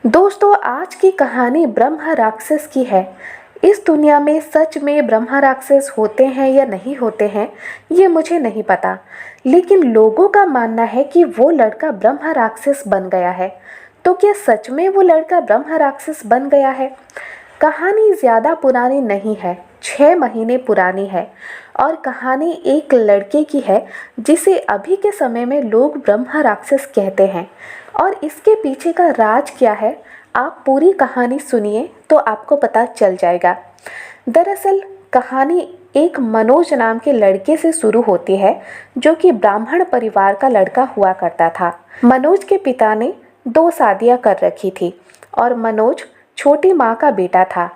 दोस्तों, आज की कहानी ब्रह्म राक्षस की है। इस दुनिया में सच में ब्रह्म राक्षस होते हैं या नहीं होते हैं, ये मुझे नहीं पता। लेकिन लोगों का मानना है कि वो लड़का ब्रह्म राक्षस बन गया है। तो क्या सच में वो लड़का ब्रह्म राक्षस बन गया है? कहानी ज़्यादा पुरानी नहीं है, 6 महीने पुरानी है। और कहानी एक लड़के की है जिसे अभी के समय में लोग ब्रह्म राक्षस कहते हैं। और इसके पीछे का राज क्या है, आप पूरी कहानी सुनिए तो आपको पता चल जाएगा। दरअसल कहानी एक मनोज नाम के लड़के से शुरू होती है, जो कि ब्राह्मण परिवार का लड़का हुआ करता था। मनोज के पिता ने 2 शादियां कर रखी थी और मनोज छोटी माँ का बेटा था।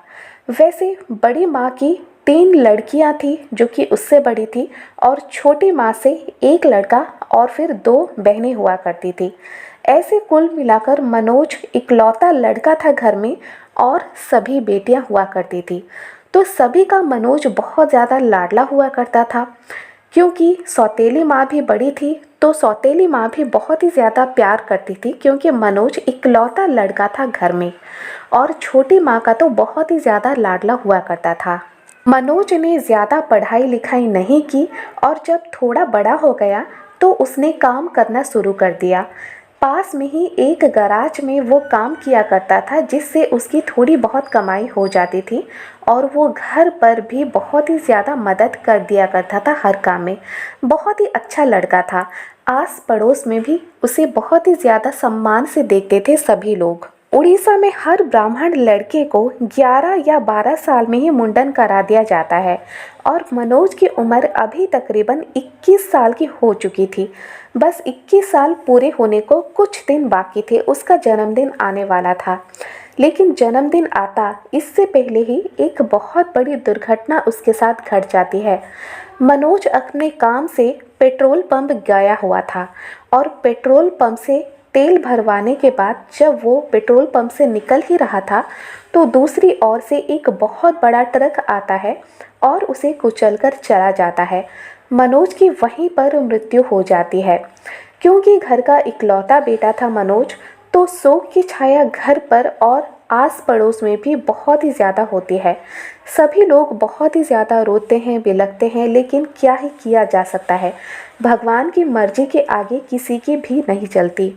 वैसे बड़ी माँ की 3 लड़कियां थी जो कि उससे बड़ी थी, और छोटी माँ से 1 लड़का और फिर 2 बहनें हुआ करती थी। ऐसे कुल मिलाकर मनोज इकलौता लड़का था घर में, और सभी बेटियां हुआ करती थी। तो सभी का मनोज बहुत ज़्यादा लाडला हुआ करता था। क्योंकि सौतेली माँ भी बड़ी थी, तो सौतेली माँ भी बहुत ही ज़्यादा प्यार करती थी, क्योंकि मनोज इकलौता लड़का था घर में। और छोटी माँ का तो बहुत ही ज़्यादा लाडला हुआ करता था। मनोज ने ज़्यादा पढ़ाई लिखाई नहीं की, और जब थोड़ा बड़ा हो गया तो उसने काम करना शुरू कर दिया। पास में ही एक गैराज में वो काम किया करता था, जिससे उसकी थोड़ी बहुत कमाई हो जाती थी। और वो घर पर भी बहुत ही ज़्यादा मदद कर दिया करता था हर काम में। बहुत ही अच्छा लड़का था। आस पड़ोस में भी उसे बहुत ही ज़्यादा सम्मान से देखते थे सभी लोग। उड़ीसा में हर ब्राह्मण लड़के को 11 या 12 साल में ही मुंडन करा दिया जाता है, और मनोज की उम्र अभी तकरीबन 21 साल की हो चुकी थी। बस 21 साल पूरे होने को कुछ दिन बाकी थे, उसका जन्मदिन आने वाला था। लेकिन जन्मदिन आता इससे पहले ही एक बहुत बड़ी दुर्घटना उसके साथ घट जाती है। मनोज अपने काम से पेट्रोल पंप गया हुआ था, और पेट्रोल पंप से तेल भरवाने के बाद जब वो पेट्रोल पंप से निकल ही रहा था, तो दूसरी ओर से एक बहुत बड़ा ट्रक आता है और उसे कुचलकर चला जाता है। मनोज की वहीं पर मृत्यु हो जाती है। क्योंकि घर का इकलौता बेटा था मनोज, तो शोक की छाया घर पर और आस पड़ोस में भी बहुत ही ज़्यादा होती है। सभी लोग बहुत ही ज़्यादा रोते हैं, बिलखते हैं, लेकिन क्या ही किया जा सकता है। भगवान की मर्जी के आगे किसी की भी नहीं चलती।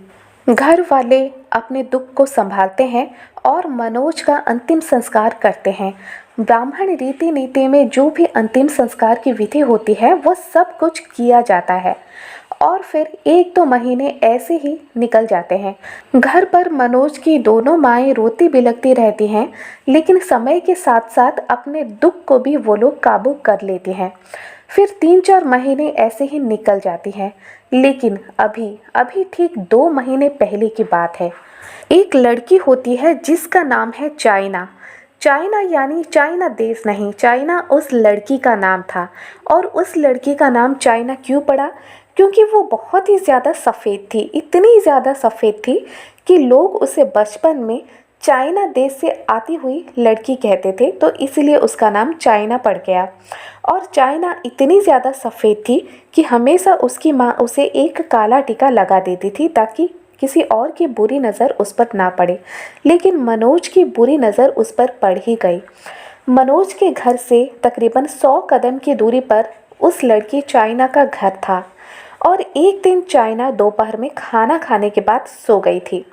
घर वाले अपने दुख को संभालते हैं और मनोज का अंतिम संस्कार करते हैं। ब्राह्मण रीति नीति में जो भी अंतिम संस्कार की विधि होती है, वो सब कुछ किया जाता है। और फिर 1-2 महीने ऐसे ही निकल जाते हैं। घर पर मनोज की दोनों माएँ रोती बिलखती रहती हैं, लेकिन समय के साथ साथ अपने दुख को भी वो लोग काबू कर लेती हैं। फिर 3-4 महीने ऐसे ही निकल जाती हैं। लेकिन अभी अभी ठीक 2 महीने पहले की बात है। एक लड़की होती है जिसका नाम है चाइना। चाइना यानी चाइना देश नहीं, चाइना उस लड़की का नाम था। और उस लड़की का नाम चाइना क्यों पड़ा? क्योंकि वो बहुत ही ज़्यादा सफ़ेद थी, इतनी ज़्यादा सफ़ेद थी कि लोग उसे बचपन में चाइना देश से आती हुई लड़की कहते थे, तो इसलिए उसका नाम चाइना पड़ गया। और चाइना इतनी ज़्यादा सफ़ेद थी कि हमेशा उसकी माँ उसे एक काला टीका लगा देती थी, ताकि किसी और की बुरी नज़र उस पर ना पड़े। लेकिन मनोज की बुरी नज़र उस पर पड़ ही गई। मनोज के घर से तकरीबन 100 कदम की दूरी पर उस लड़की चाइना का घर था। और एक दिन चाइना दोपहर में खाना खाने के बाद सो गई थी।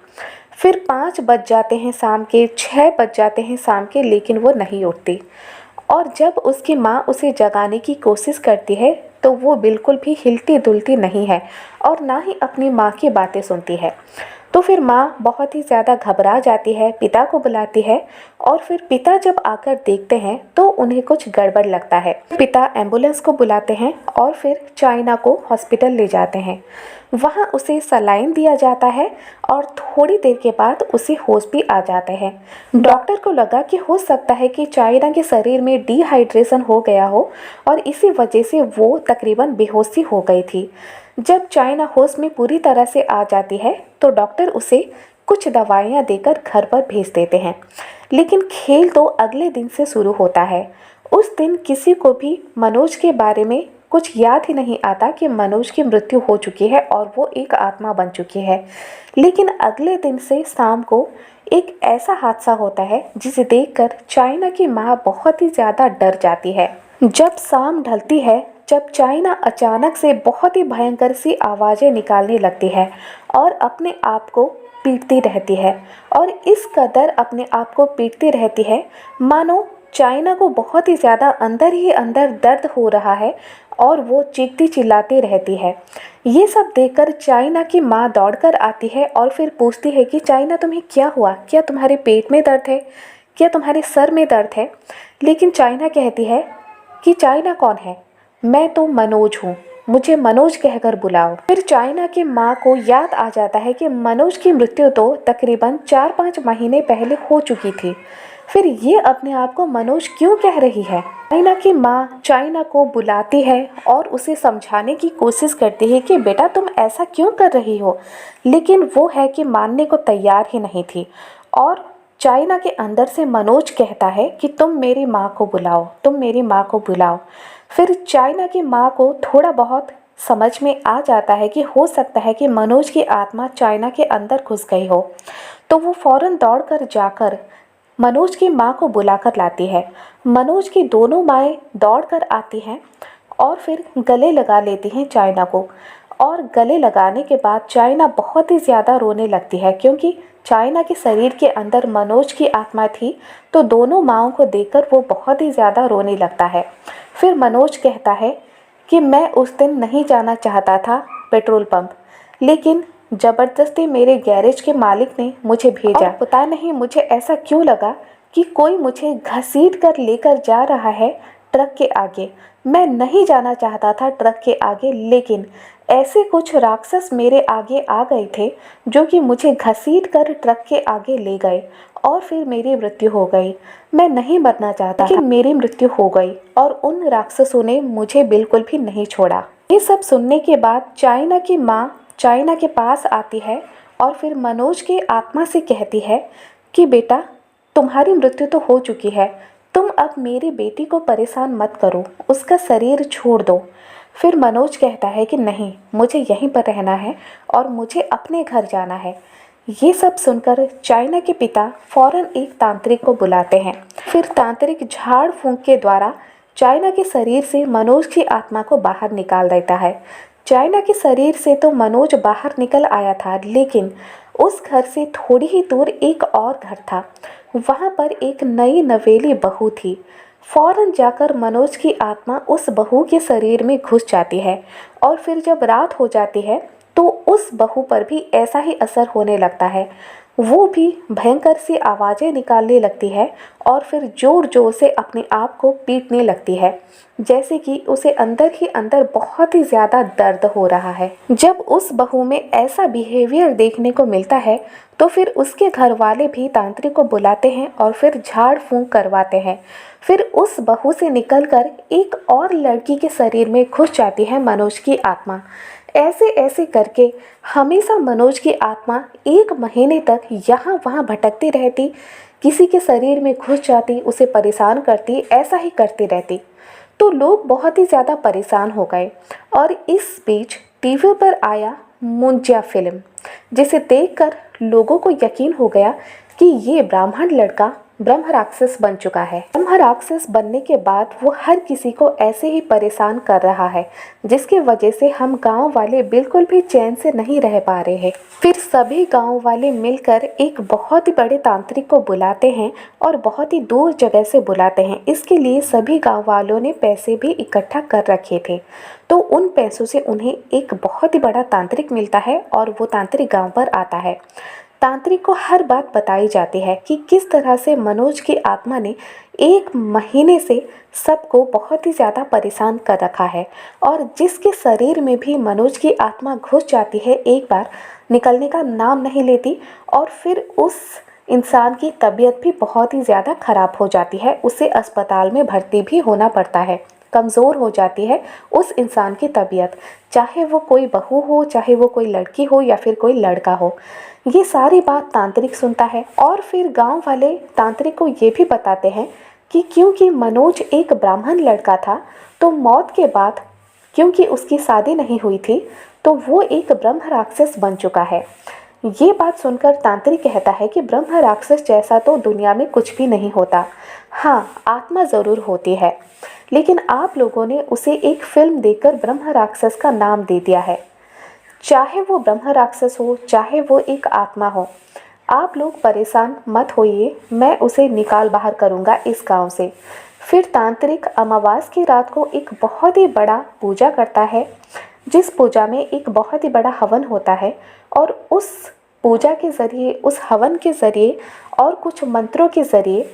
फिर 5 बज जाते हैं शाम के, 6 बज जाते हैं शाम के, लेकिन वो नहीं उठती। और जब उसकी माँ उसे जगाने की कोशिश करती है, तो वो बिल्कुल भी हिलती डुलती नहीं है, और ना ही अपनी माँ की बातें सुनती है। तो फिर माँ बहुत ही ज़्यादा घबरा जाती है, पिता को बुलाती है। और फिर पिता जब आकर देखते हैं तो उन्हें कुछ गड़बड़ लगता है। पिता एम्बुलेंस को बुलाते हैं और फिर चाइना को हॉस्पिटल ले जाते हैं। वहाँ उसे सलाइन दिया जाता है, और थोड़ी देर के बाद उसे होश भी आ जाते हैं। डॉक्टर को लगा कि हो सकता है कि चाइना के शरीर में डिहाइड्रेशन हो गया हो, और इसी वजह से वो तकरीबन बेहोशी हो गई थी। जब चाइना होश में पूरी तरह से आ जाती है, तो डॉक्टर उसे कुछ दवाइयाँ देकर घर पर भेज देते हैं। लेकिन खेल तो अगले दिन से शुरू होता है। उस दिन किसी को भी मनोज के बारे में कुछ याद ही नहीं आता कि मनोज की मृत्यु हो चुकी है और वो एक आत्मा बन चुकी है। लेकिन अगले दिन से शाम को एक ऐसा हादसा होता है जिसे देखकर चाइना की माँ बहुत ही ज़्यादा डर जाती है। जब शाम ढलती है, जब चाइना अचानक से बहुत ही भयंकर सी आवाज़ें निकालने लगती है और अपने आप को पीटती रहती है, और इस कदर अपने आप को पीटती रहती है मानो चाइना को बहुत ही ज़्यादा अंदर ही अंदर दर्द हो रहा है और वो चीखती चिल्लाती रहती है। ये सब देखकर चाइना की माँ दौड़कर आती है और फिर पूछती है कि चाइना, तुम्हें क्या हुआ? क्या तुम्हारे पेट में दर्द है? क्या तुम्हारे सर में दर्द है? लेकिन चाइना कहती है कि चाइना कौन है? मैं तो मनोज हूँ, मुझे मनोज कहकर बुलाओ। फिर चाइना की माँ को याद आ जाता है कि मनोज की मृत्यु तो तकरीबन 4-5 महीने पहले हो चुकी थी। फिर ये अपने आप को मनोज क्यों कह रही है? चाइना की माँ चाइना को बुलाती है और उसे समझाने की कोशिश करती है कि बेटा तुम ऐसा क्यों कर रही हो, लेकिन वो है कि मानने को तैयार ही नहीं थी। और चाइना के अंदर से मनोज कहता है कि तुम मेरी माँ को बुलाओ, तुम मेरी माँ को बुलाओ। फिर चाइना की माँ को थोड़ा बहुत समझ में आ जाता है कि हो सकता है कि मनोज की आत्मा चाइना के अंदर घुस गई हो, तो वो फौरन दौड़कर जाकर मनोज की माँ को बुलाकर लाती है। मनोज की दोनों माएँ दौड़कर आती हैं और फिर गले लगा लेती हैं चाइना को, और गले लगाने के बाद चाइना बहुत ही ज़्यादा रोने लगती है, क्योंकि चाइना के शरीर के अंदर मनोज की आत्मा थी, तो दोनों माँओं को देखकर वो बहुत ही ज़्यादा रोने लगता है। फिर मनोज कहता है कि मैं उस दिन नहीं जाना चाहता था पेट्रोल पंप, लेकिन ज़बरदस्ती मेरे गैरेज के मालिक ने मुझे भेजा। और पता नहीं मुझे ऐसा क्यों लगा कि कोई मुझे घसीट कर लेकर जा रहा है ट्रक के आगे। मैं नहीं जाना चाहता था ट्रक के आगे, लेकिन ऐसे कुछ राक्षस मेरे आगे आ गए थे जो कि मुझे घसीट कर ट्रक के आगे ले गए और फिर मेरी मृत्यु हो गई। मैं नहीं मरना चाहता, लेकिन मेरी मृत्यु हो गई और उन राक्षसों ने मुझे बिल्कुल भी नहीं छोड़ा। ये सब सुनने के बाद चाइना की माँ चाइना के पास आती है और फिर मनोज के आत्मा से कहती है कि बेटा तुम्हारी मृत्यु तो हो चुकी है, तुम अब मेरी बेटी को परेशान मत करो, उसका शरीर छोड़ दो। फिर मनोज कहता है कि नहीं, मुझे यहीं पर रहना है और मुझे अपने घर जाना है। ये सब सुनकर चाइना के पिता फौरन एक तांत्रिक को बुलाते हैं। फिर तांत्रिक झाड़ फूंक के द्वारा चाइना के शरीर से मनोज की आत्मा को बाहर निकाल देता है। चाइना के शरीर से तो मनोज बाहर निकल आया था, लेकिन उस घर से थोड़ी ही दूर एक और घर था। वहाँ पर एक नई नवेली बहू थी। फौरन जाकर मनोज की आत्मा उस बहू के शरीर में घुस जाती है और फिर जब रात हो जाती है तो उस बहू पर भी ऐसा ही असर होने लगता है। वो भी भयंकर सी आवाज़ें निकालने लगती है और फिर ज़ोर ज़ोर से अपने आप को पीटने लगती है, जैसे कि उसे अंदर ही अंदर बहुत ही ज़्यादा दर्द हो रहा है। जब उस बहू में ऐसा बिहेवियर देखने को मिलता है तो फिर उसके घर वाले भी तांत्रिक को बुलाते हैं और फिर झाड़ फूंक करवाते हैं। फिर उस बहू से निकलकर एक और लड़की के शरीर में घुस जाती है मनोज की आत्मा। ऐसे ऐसे करके हमेशा मनोज की आत्मा 1 महीने तक यहाँ वहाँ भटकती रहती, किसी के शरीर में घुस जाती, उसे परेशान करती, ऐसा ही करती रहती। तो लोग बहुत ही ज़्यादा परेशान हो गए और इस बीच टीवी पर आया मुंजिया फिल्म, जिसे देखकर लोगों को यकीन हो गया कि ये ब्राह्मण लड़का ब्रह्म राक्षस बन चुका है। ब्रह्म राक्षस बनने के बाद वो हर किसी को ऐसे ही परेशान कर रहा है, जिसकी वजह से हम गांव वाले बिल्कुल भी चैन से नहीं रह पा रहे हैं। फिर सभी गांव वाले मिलकर एक बहुत ही बड़े तांत्रिक को बुलाते हैं और बहुत ही दूर जगह से बुलाते हैं। इसके लिए सभी गाँव वालों ने पैसे भी इकट्ठा कर रखे थे, तो उन पैसों से उन्हें एक बहुत ही बड़ा तांत्रिक मिलता है और वो तांत्रिक गाँव पर आता है। तांत्रिक को हर बात बताई जाती है कि किस तरह से मनोज की आत्मा ने 1 महीने से सबको बहुत ही ज़्यादा परेशान कर रखा है, और जिसके शरीर में भी मनोज की आत्मा घुस जाती है एक बार निकलने का नाम नहीं लेती, और फिर उस इंसान की तबीयत भी बहुत ही ज़्यादा ख़राब हो जाती है, उसे अस्पताल में भर्ती भी होना पड़ता है। कमज़ोर हो जाती है उस इंसान की तबीयत, चाहे वो कोई बहू हो, चाहे वो कोई लड़की हो या फिर कोई लड़का हो। ये सारी बात तांत्रिक सुनता है और फिर गांव वाले तांत्रिक को ये भी बताते हैं कि क्योंकि मनोज एक ब्राह्मण लड़का था, तो मौत के बाद क्योंकि उसकी शादी नहीं हुई थी, तो वो एक ब्रह्म राक्षस बन चुका है। ये बात सुनकर तांत्रिक कहता है कि ब्रह्म राक्षस जैसा तो दुनिया में कुछ भी नहीं होता। हाँ, आत्मा ज़रूर होती है, लेकिन आप लोगों ने उसे एक फिल्म देखकर ब्रह्म राक्षस का नाम दे दिया है। चाहे वो ब्रह्म राक्षस हो, चाहे वो एक आत्मा हो, आप लोग परेशान मत होइए, मैं उसे निकाल बाहर करूँगा इस गांव से। फिर तांत्रिक अमावास की रात को एक बहुत ही बड़ा पूजा करता है, जिस पूजा में एक बहुत ही बड़ा हवन होता है, और उस पूजा के ज़रिए, उस हवन के ज़रिए और कुछ मंत्रों के ज़रिए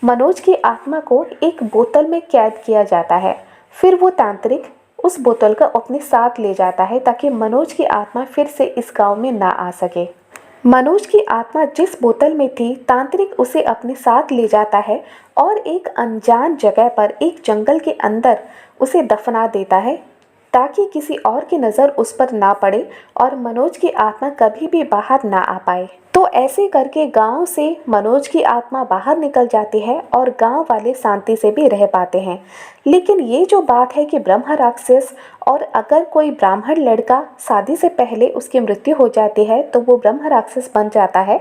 मनोज की आत्मा को एक बोतल में कैद किया जाता है। फिर वो तांत्रिक उस बोतल को अपने साथ ले जाता है ताकि मनोज की आत्मा फिर से इस गांव में ना आ सके। मनोज की आत्मा जिस बोतल में थी, तांत्रिक उसे अपने साथ ले जाता है और एक अनजान जगह पर, एक जंगल के अंदर उसे दफना देता है ताकि किसी और की नज़र उस पर ना पड़े और मनोज की आत्मा कभी भी बाहर ना आ पाए। तो ऐसे करके गांव से मनोज की आत्मा बाहर निकल जाती है और गांव वाले शांति से भी रह पाते हैं। लेकिन ये जो बात है कि ब्रह्म राक्षस और अगर कोई ब्राह्मण लड़का शादी से पहले उसकी मृत्यु हो जाती है तो वो ब्रह्म राक्षस बन जाता है,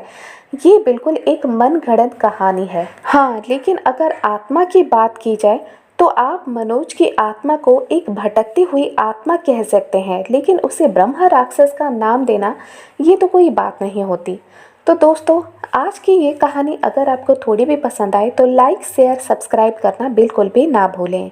ये बिल्कुल एक मनगढ़ंत कहानी है। हाँ, लेकिन अगर आत्मा की बात की जाए तो आप मनोज की आत्मा को एक भटकती हुई आत्मा कह सकते हैं, लेकिन उसे ब्रह्म राक्षस का नाम देना ये तो कोई बात नहीं होती। तो दोस्तों, आज की ये कहानी अगर आपको थोड़ी भी पसंद आए तो लाइक, शेयर, सब्सक्राइब करना बिल्कुल भी ना भूलें।